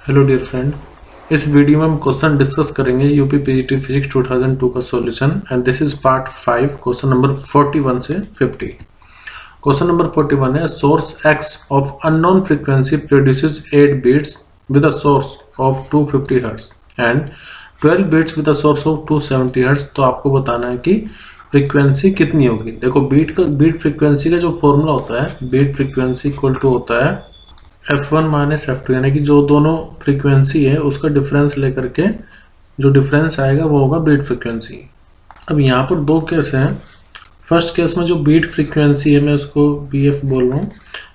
Hello dear friend, इस video में हम क्वेश्चन डिस्कस करेंगे यूपी पीजीटी फिजिक्स 2002 का solution and this is part 5 question number 41 से 50। क्वेश्चन नंबर 41 है source X of unknown frequency produces 8 beats with a source of 250 hertz and 12 beats with a source of 270 hertz. तो आपको बताना है कि frequency कितनी होगी। देखो बीट फ्रीक्वेंसी का जो फॉर्मूला होता है, बीट फ्रीक्वेंसी इक्वल टू होता है F1 माइनस F2, यानी कि जो दोनों फ्रीक्वेंसी है उसका डिफरेंस लेकर के जो डिफरेंस आएगा वो होगा बीट फ्रीक्वेंसी। अब यहाँ पर दो केस हैं। फर्स्ट केस में जो बीट फ्रीक्वेंसी है, मैं उसको BF बोल रहा हूँ,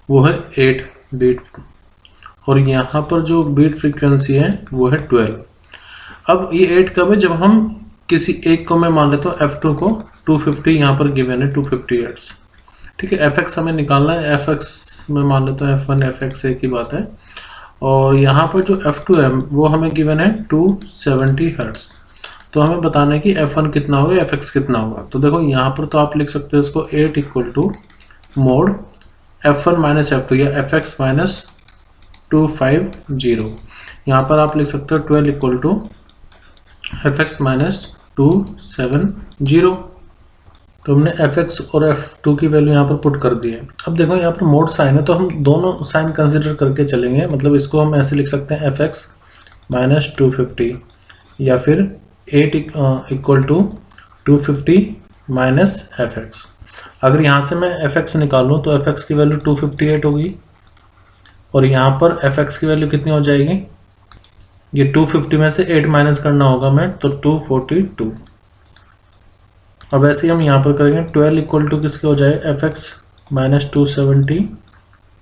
वो है 8 बीट, और यहाँ पर जो बीट फ्रीक्वेंसी है वो है 12। अब ये 8 कब है? जब हम किसी एक को, मैं मान लेता हूँ F2 को 250, यहाँ पर गिवन है 250 हर्ट्ज। ठीक है, fx हमें निकालना है। fx में मान लेता हूँ f1 fx एक ही बात है, और यहाँ पर जो f2 है वो हमें गिवन है 270 हर्ट्ज। तो हमें बताना है कि f1 कितना होगा, fx कितना होगा। तो देखो यहाँ पर तो आप लिख सकते हो इसको 8 equal to mode f1 minus f2 या fx माइनस 250। यहाँ पर आप लिख सकते हो 12 इक्वल टू fx माइनस 270। तो हमने fx और f2 की वैल्यू यहाँ पर पुट कर दी है। अब देखो यहाँ पर मोड साइन है, तो हम दोनों साइन कंसिडर करके चलेंगे। मतलब इसको हम ऐसे लिख सकते हैं fx माइनस 250 या फिर 8 इक्वल टू 250 माइनस fx। अगर यहाँ से मैं fx निकालूँ तो fx की वैल्यू 258 होगी, और यहाँ पर fx की वैल्यू कितनी हो जाएगी? ये 250 में से 8 माइनस करना होगा मैं, तो 242। अब ऐसे ही हम यहाँ पर करेंगे 12 इक्वल टू किसके हो जाए, fx माइनस 270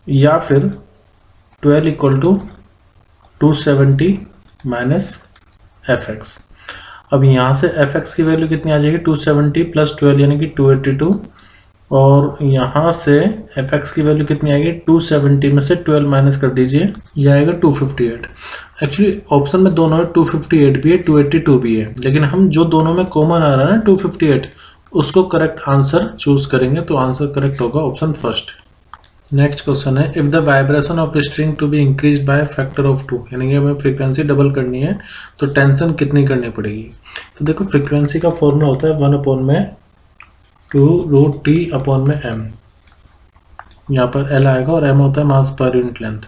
या फिर 12 इक्वल टू 270 माइनस fx। अब यहाँ से fx की वैल्यू कितनी आ जाएगी, 270 प्लस 12 यानी कि 282, और यहाँ से fx की वैल्यू कितनी आएगी, 270 में से 12 माइनस कर दीजिए, यह आएगा 258। एक्चुअली ऑप्शन में दोनों है, 258 भी है 282 भी है, लेकिन हम जो दोनों में कॉमन आ रहा है ना 258, उसको करेक्ट आंसर चूज करेंगे। तो आंसर करेक्ट होगा ऑप्शन फर्स्ट। नेक्स्ट क्वेश्चन है if the vibration of string to be increase by factor of 2, यानी कि हमें फ्रीक्वेंसी डबल करनी है तो टेंशन कितनी करनी पड़ेगी। तो देखो फ्रीक्वेंसी का फॉर्मूला होता है 1/2√T/m। यहाँ पर L आएगा और M होता है मास पर यूनिट लेंथ।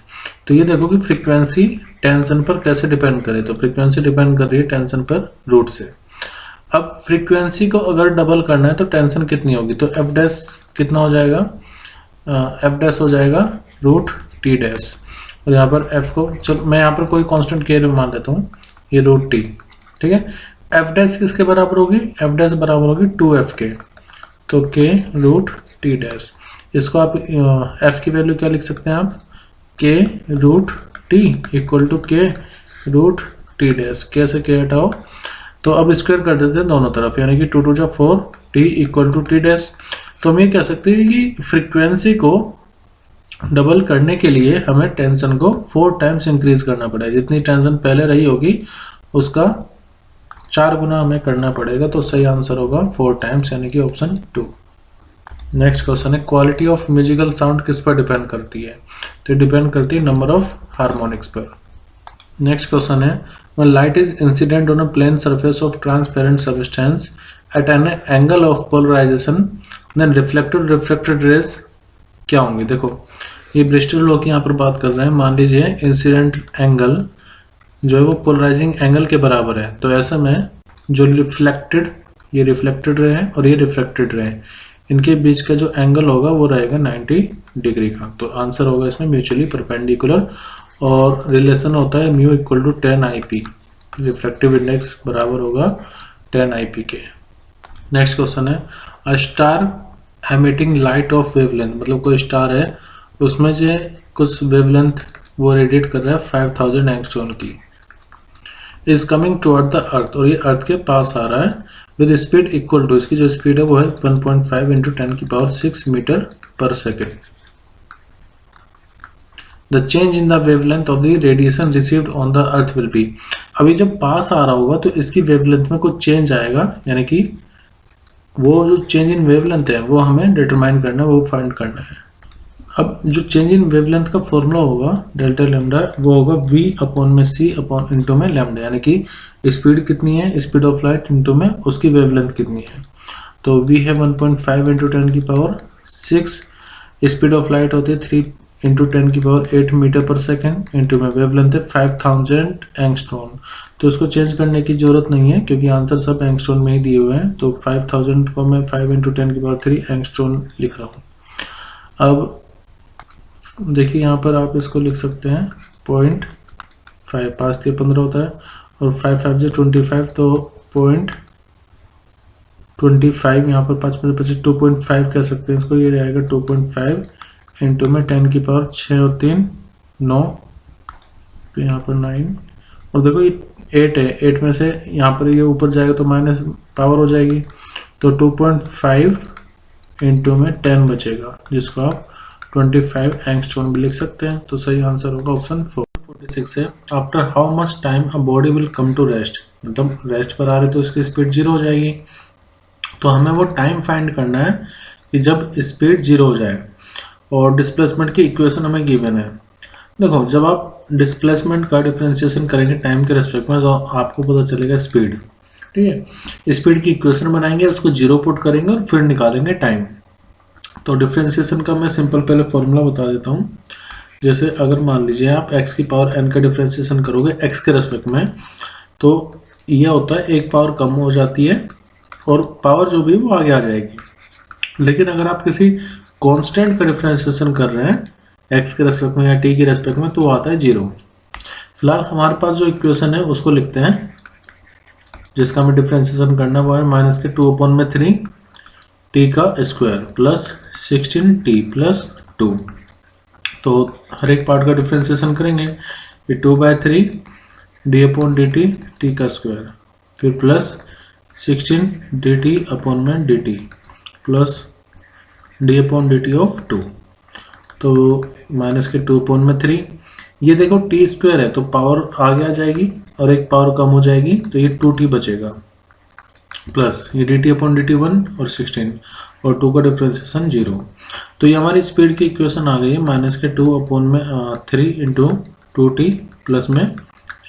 तो ये देखो कि फ्रीक्वेंसी टेंशन पर कैसे डिपेंड करे, तो फ्रीक्वेंसी डिपेंड कर रही है टेंशन पर रूट से। अब फ्रीक्वेंसी को अगर डबल करना है तो टेंशन कितनी होगी, तो F डैश कितना हो जाएगा, F डैश हो जाएगा √T डैश, और यहाँ पर F को, चलो मैं यहाँ पर कोई कांस्टेंट K मान लेता हूँ, ये √T। ठीक है, F डैश किसके बराबर होगी, F डैश बराबर होगी 2F के, तो K √T डैश। इसको आप F की वैल्यू क्या लिख सकते हैं आप, K √T equal to K √T dash. K से K हटाओ तो अब स्क्वायर कर देते हैं दोनों तरफ, यानी कि 2 2 4 T equal to T dash. तो हम ये कह सकते हैं कि फ्रीक्वेंसी को डबल करने के लिए हमें टेंशन को 4 टाइम्स इंक्रीज करना पड़ेगा। जितनी टेंशन पहले रही होगी उसका 4 गुना हमें करना पड़ेगा। तो सही आंसर होगा 4 टाइम्स, यानी कि ऑप्शन 2। नेक्स्ट क्वेश्चन है क्वालिटी ऑफ म्यूजिकल साउंड किस पर डिपेंड करती है, तो डिपेंड करती है नंबर ऑफ हार्मोनिक्स पर। नेक्स्ट क्वेश्चन है when light is incident on a plane surface of transparent substance at an angle of polarization then reflected rays क्या होंगी। देखो ये ब्रिस्टल लॉ की यहाँ पर बात कर रहे हैं। मान लीजिए इंसिडेंट एंगल जो है वो पोलराइजिंग एंगल के बराबर है, तो ऐसे में जो रिफ्लेक्टेड, ये रिफ्लेक्टेड रे है और ये रिफ्लेक्टेड रे है, इनके बीच का जो एंगल होगा वो रहेगा 90 डिग्री का। तो आंसर होगा इसमें म्यूचुअली परपेंडिकुलर, और रिलेशन होता है mu equal to 10 IP, refractive index बराबर होगा 10 IP के। नेक्स्ट क्वेश्चन है a star emitting light of wavelength, मतलब कोई स्टार है उसमें से कुछ वेवलेंथ वो रेडिएट कर रहा है 5000 एंगस्ट्रॉम की, is coming toward the earth, और ये अर्थ के पास आ रहा है विद स्पीड इक्वल टू, इसकी जो स्पीड है वो है 1.5 × 10⁶ मीटर पर second. The change in the wavelength of the radiation received on the earth will be, अभी जब पास आ रहा होगा तो इसकी वेवलेंथ में कुछ चेंज आएगा, यानी कि वो जो चेंज इन वेवलेंथ है वो हमें डिटरमाइन करना है, वो फाइंड करना है। अब जो चेंज इन वेवलेंथ का फॉर्मूला होगा डेल्टा लैम्डा, वो होगा v अपॉन में c अपॉन इंटू में लैम्डा, यानी कि स्पीड कितनी है, स्पीड ऑफ लाइट इंटू में उसकी वेवलेंथ कितनी है। तो v है 1.5 इंटू 10 की पावर 6, स्पीड ऑफ लाइट होती है 3 इंटू 10 की पावर 8 मीटर पर सेकेंड, इंटू में वेवलेंथ है 5000 एंगस्ट्रॉन। तो इसको चेंज करने की जरूरत नहीं है क्योंकि आंसर सब एंगस्ट्रॉन में ही दिए हुए हैं। तो 5000 को मैं 5 इंटू 10 की पावर 3 एंगस्ट्रॉन लिख रहा हूँ। अब देखिए यहाँ पर आप इसको लिख सकते हैं 0.5, 5 से 15 होता है और 5 5 से 25, तो 0.25 यहाँ पर 5 25 2.5 कह सकते हैं इसको। ये रहेगा 2.5 इंटू में 10 की पावर 6 और 3 9, तो यहाँ पर 9, और देखो ये 8 है, 8 में से यहाँ पर ये ऊपर जाएगा तो माइनस पावर हो जाएगी, तो 2.5 इंटू में 10 बचेगा, जिसको आप 25 एंगस्ट्रॉन भी लिख सकते हैं। तो सही आंसर होगा ऑप्शन 4। 46 है, after how much time a body will come to rest, मतलब रेस्ट पर आ रहे तो इसकी स्पीड 0 हो जाएगी। तो हमें वो टाइम फाइंड करना है कि जब स्पीड 0 हो जाए, और डिस्प्लेसमेंट की इक्वेशन हमें गिवन है। देखो जब आप डिस्प्लेसमेंट का डिफरेंशिएशन करेंगे टाइम के रेस्पेक्ट में, तो आपको पता चलेगा स्पीड, ठीक है। स्पीड की इक्वेशन बनाएंगे, उसको 0 पुट करेंगे और फिर निकालेंगे टाइम। तो डिफरेंशिएशन का मैं सिंपल पहले फॉर्मूला बता देता हूँ। जैसे अगर मान लीजिए आप x की पावर n का डिफरेंशिएशन करोगे x के रेस्पेक्ट में, तो ये होता है एक पावर कम हो जाती है और पावर जो भी वो आगे आ जाएगी। लेकिन अगर आप किसी कांस्टेंट का डिफरेंशिएशन कर रहे हैं x के रेस्पेक्ट में या t के रेस्पेक्ट में, तो वो आता है 0। फिलहाल हमारे पास जो इक्वेशन है उसको लिखते हैं, जिसका हमें डिफरेंशिएशन करना वो है -2/3 t का स्क्वायर प्लस 16t प्लस 2। तो हर एक पार्ट का डिफरेंशिएशन करेंगे, ये 2/3 d/dt t का स्क्वायर, फिर प्लस 16 dt अपॉन में dt प्लस d/dt ऑफ 2, तो -2/3। ये देखो t स्क्वायर है तो पावर आगे आ जाएगी और एक पावर कम हो जाएगी, तो ये 2t बचेगा, प्लस ये dt/dt 1 और 16 और 2 का डिफरेंशिएशन 0। तो ये हमारी स्पीड की इक्वेशन आ गई है -2/3 इंटू 2t प्लस में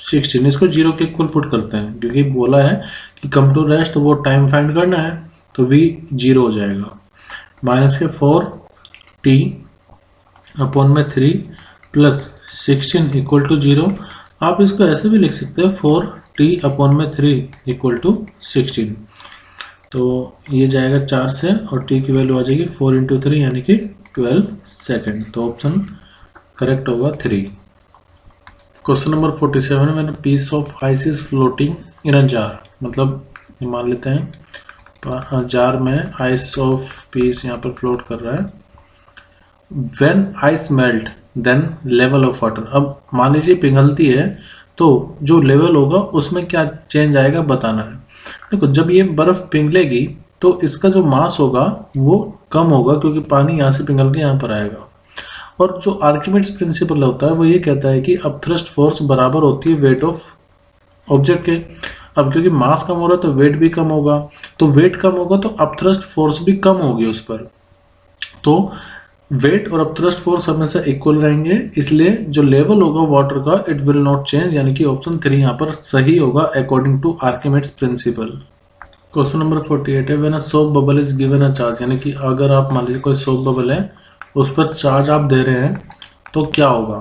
16। इसको 0 के इक्वल पुट करते हैं क्योंकि बोला है कि कम टू रेस्ट, वो टाइम फाइंड करना है, तो v 0 हो जाएगा। -4t/3 plus 16 equal to 0। आप इसको ऐसे भी लिख सकते हैं 4t/3 इक्वल टू 16। तो ये जाएगा 4 से और t की वैल्यू आ जाएगी 4 इंटू 3 यानी कि 12 सेकेंड। तो ऑप्शन करेक्ट होगा 3। क्वेश्चन नंबर 47 में मैंने piece of ice is floating in a jar, मतलब ये मान लेते हैं जार में आइस ऑफ पीस यहाँ पर फ्लोट कर रहा है। When ice melt then level of water, अब मान लीजिए पिघलती है तो जो लेवल होगा उसमें क्या चेंज आएगा बताना है। देखो जब ये बर्फ पिघलेगी तो इसका जो मास होगा वो कम होगा क्योंकि पानी यहाँ से पिघल के यहाँ पर आएगा। और जो आर्किमिडीज प्रिंसिपल होता है वो ये कहता है कि अपथ्रस्ट फोर्स बराबर होती है वेट ऑफ ऑब्जेक्ट के। अब क्योंकि मास कम हो रहा है तो वेट भी कम होगा, तो वेट कम होगा तो अपथ्रस्ट फोर्स भी कम होगी उस पर। तो वेट और अपथ्रस्ट फोर्स हमेशा इक्वल रहेंगे, इसलिए जो लेवल होगा वाटर का इट विल नॉट चेंज, यानी कि ऑप्शन 3 यहाँ पर सही होगा according to Archimedes principle. Question number 48 है, when a soap bubble is given a charge, यानी कि अगर आप मान लीजिए कोई सोप बबल है उस पर चार्ज आप दे रहे हैं तो क्या होगा।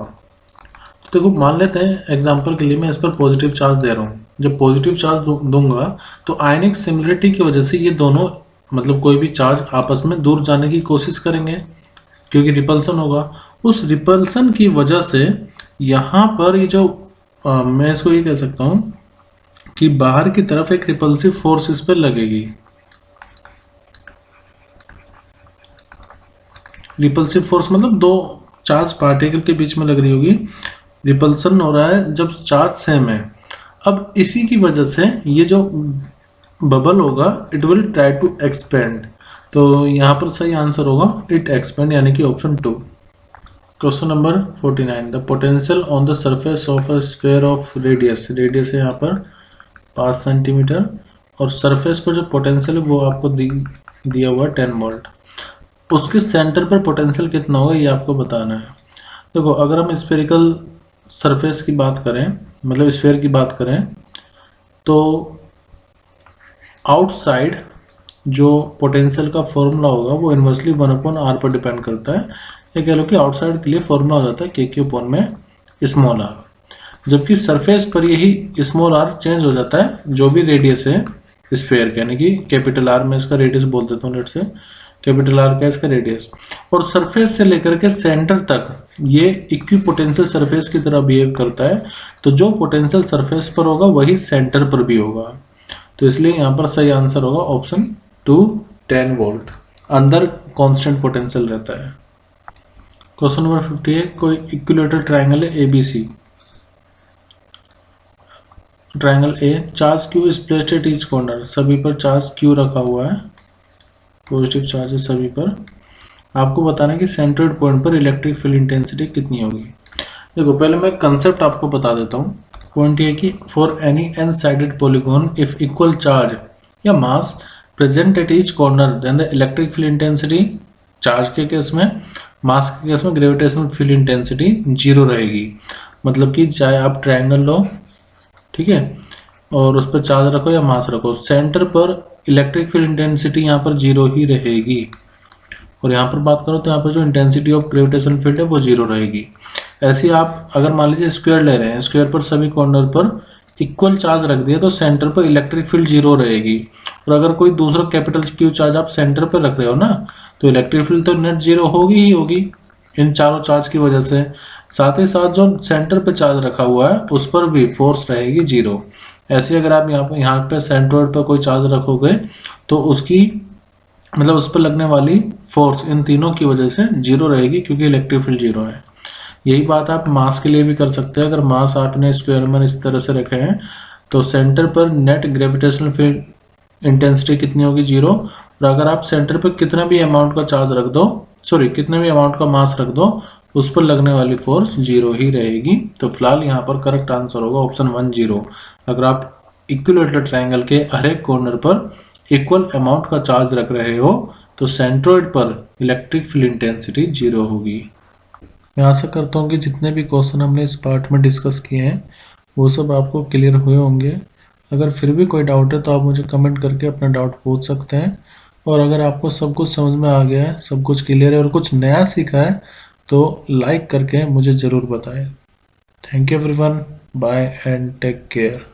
तो देखो मान लेते हैं एग्जांपल के लिए मैं इस पर पॉजिटिव चार्ज दे रहा हूँ। जब पॉजिटिव चार्ज दूंगा तो आयनिक सिमिलरिटी की वजह से ये दोनों मतलब कोई भी चार्ज आपस में दूर जाने की कोशिश करेंगे क्योंकि रिपल्सन होगा। उस रिपल्सन की वजह से यहाँ पर ये जो मैं इसको ये कह सकता हूँ कि बाहर की तरफ एक रिपल्सिव फोर्स इस पर लगेगी। रिपल्सिव फोर्स मतलब दो चार्ज पार्टिकल के बीच में लग रही होगी, रिपल्सन हो रहा है जब चार्ज सेम है। अब इसी की वजह से ये जो बबल होगा it will try to expand, तो यहाँ पर सही आंसर होगा इट एक्सपेंड, यानी कि option 2। Question number 49, the potential on the surface of a sphere of radius, radius है यहाँ पर 5 सेंटीमीटर और सरफेस पर जो पोटेंशियल है वो आपको दिया हुआ 10 वोल्ट। उसके सेंटर पर पोटेंशियल कितना होगा ये आपको बताना है। देखो अगर हम स्फेरिकल सरफेस की बात करें, मतलब स्फेयर की बात करें, तो आउटसाइड जो पोटेंशियल का फॉर्मूला होगा वो इन्वर्सली 1/r पर डिपेंड करता है। ये कह लो कि आउटसाइड के लिए फॉर्मूला हो जाता है k3/में r, जबकि सरफेस पर यही स्मॉल r चेंज हो जाता है जो भी रेडियस है स्फेयर का, यानी कि कैपिटल R में इसका रेडियस बोल देता हूँ, लेट से कैपिटल R का इसका रेडियस, और सरफेस से लेकर के सेंटर तक ये इक्विपोटेंशियल सरफेस की तरह बिहेव करता है। तो जो पोटेंशियल सरफेस पर होगा वही सेंटर पर भी होगा, तो इसलिए यहाँ पर सही आंसर होगा ऑप्शन 2 10 वोल्ट। अंदर कांस्टेंट पोटेंशियल रहता है। क्वेश्चन नंबर 58, कोई इक्विलेटरल ट्रायंगल है ABC। Triangle A, charge Q is placed at each corner, सभी पर चार्ज Q रखा हुआ है, पॉजिटिव चार्जेस सभी पर। आपको बताना है कि सेंट्रोइड पॉइंट पर इलेक्ट्रिक फील्ड इंटेंसिटी कितनी होगी। देखो पहले मैं कंसेप्ट आपको बता देता हूँ। पॉइंट ये कि for any n sided polygon if equal charge या mass present at each corner then the electric field intensity, charge के केस में, मास के केस में ग्रेविटेशनल फील्ड इंटेंसिटी 0 रहेगी। मतलब कि चाहे आप ट्रायंगल लो, ठीक है, और उस पर चार्ज रखो या मास रखो, सेंटर पर इलेक्ट्रिक फील्ड इंटेंसिटी यहाँ पर 0 ही रहेगी। और यहाँ पर बात करो तो यहाँ पर जो इंटेंसिटी ऑफ ग्रेविटेशन फील्ड है वो 0 रहेगी। ऐसे आप अगर मान लीजिए स्क्वायर ले रहे हैं, स्क्वायर पर सभी कॉर्नर पर इक्वल चार्ज रख दिया तो सेंटर पर इलेक्ट्रिक फील्ड 0 रहेगी। और अगर कोई दूसरा कैपिटल Q चार्ज आप सेंटर पर रख रहे हो ना, तो इलेक्ट्रिक फील्ड तो नेट 0 होगी ही होगी इन चारों चार्ज की वजह से। साथ ही साथ जो सेंटर पे चार्ज रखा हुआ है उस पर भी फोर्स रहेगी 0। ऐसे अगर आप यहाँ पे सेंट्रोइड पर कोई चार्ज रखोगे तो उसकी मतलब उस पर लगने वाली फोर्स इन तीनों की वजह से 0 रहेगी, क्योंकि इलेक्ट्रिक फील्ड 0 है। यही बात आप मास के लिए भी कर सकते हैं। अगर मास आपने स्क्वायर में इस तरह से रखे हैं तो सेंटर पर नेट ग्रेविटेशनल फील्ड इंटेंसिटी कितनी होगी 0। और अगर आप सेंटर पर कितना भी अमाउंट का चार्ज रख दो, सॉरी कितने भी अमाउंट का मास रख दो, उस पर लगने वाली फोर्स 0 ही रहेगी। तो फिलहाल यहाँ पर करेक्ट आंसर होगा ऑप्शन 1 0। अगर आप इक्विलेटरल ट्रायंगल के हर एक कॉर्नर पर इक्वल अमाउंट का चार्ज रख रहे हो तो सेंट्रोइड पर इलेक्ट्रिक फील्ड इंटेंसिटी 0 होगी। मैं आशा करता हूँ कि जितने भी क्वेश्चन हमने इस पार्ट में डिस्कस किए हैं वो सब आपको क्लियर हुए होंगे। अगर फिर भी कोई डाउट है तो आप मुझे कमेंट करके अपना डाउट पूछ सकते हैं। और अगर आपको सब कुछ समझ में आ गया है, सब कुछ क्लियर है और कुछ नया सीखा है तो लाइक करके मुझे ज़रूर बताएं। Thank you everyone, bye and take care.